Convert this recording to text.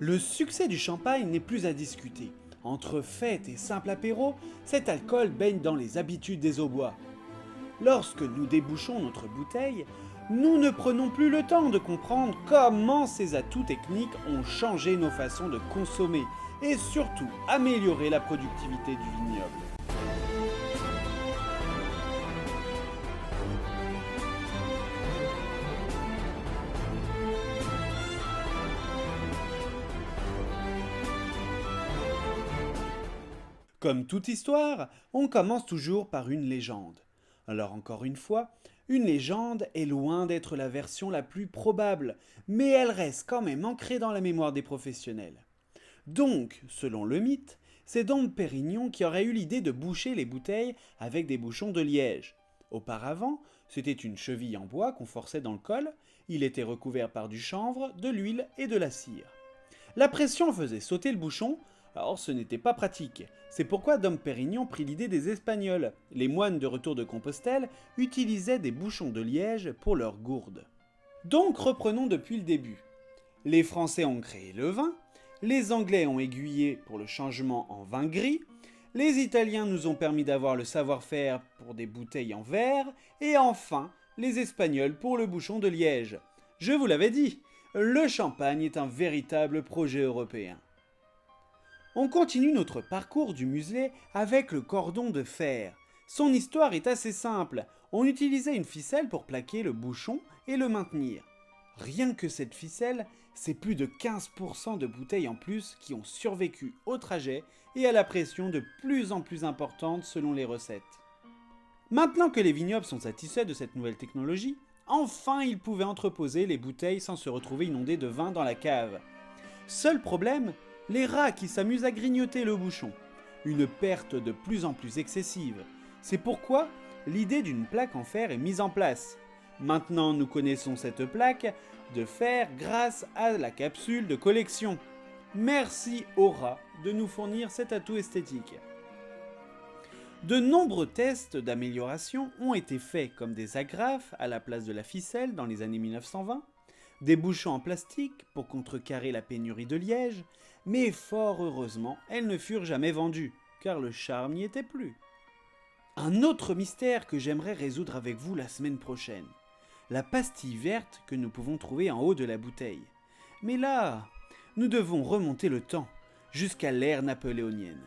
Le succès du champagne n'est plus à discuter. Entre fêtes et simple apéro, cet alcool baigne dans les habitudes des Aubois. Lorsque nous débouchons notre bouteille, nous ne prenons plus le temps de comprendre comment ces atouts techniques ont changé nos façons de consommer et surtout amélioré la productivité du vignoble. Comme toute histoire, on commence toujours par une légende. Alors encore une fois, une légende est loin d'être la version la plus probable, mais elle reste quand même ancrée dans la mémoire des professionnels. Donc, selon le mythe, c'est Dom Pérignon qui aurait eu l'idée de boucher les bouteilles avec des bouchons de liège. Auparavant, c'était une cheville en bois qu'on forçait dans le col, il était recouvert par du chanvre, de l'huile et de la cire. La pression faisait sauter le bouchon, alors ce n'était pas pratique. C'est pourquoi Dom Pérignon prit l'idée des Espagnols. Les moines de retour de Compostelle utilisaient des bouchons de liège pour leurs gourdes. Donc reprenons depuis le début. Les Français ont créé le vin, les Anglais ont aiguillé pour le changement en vin gris, les Italiens nous ont permis d'avoir le savoir-faire pour des bouteilles en verre, et enfin les Espagnols pour le bouchon de liège. Je vous l'avais dit, le champagne est un véritable projet européen. On continue notre parcours du muselet avec le cordon de fer. Son histoire est assez simple. On utilisait une ficelle pour plaquer le bouchon et le maintenir. Rien que cette ficelle, c'est plus de 15% de bouteilles en plus qui ont survécu au trajet et à la pression de plus en plus importante selon les recettes. Maintenant que les vignobles sont satisfaits de cette nouvelle technologie, enfin ils pouvaient entreposer les bouteilles sans se retrouver inondés de vin dans la cave. Seul problème, les rats qui s'amusent à grignoter le bouchon. Une perte de plus en plus excessive. C'est pourquoi l'idée d'une plaque en fer est mise en place. Maintenant, nous connaissons cette plaque de fer grâce à la capsule de collection. Merci aux rats de nous fournir cet atout esthétique. De nombreux tests d'amélioration ont été faits comme des agrafes à la place de la ficelle dans les années 1920, des bouchons en plastique pour contrecarrer la pénurie de liège, mais fort heureusement, elles ne furent jamais vendues, car le charme n'y était plus. Un autre mystère que j'aimerais résoudre avec vous la semaine prochaine. La pastille verte que nous pouvons trouver en haut de la bouteille. Mais là, nous devons remonter le temps, jusqu'à l'ère napoléonienne.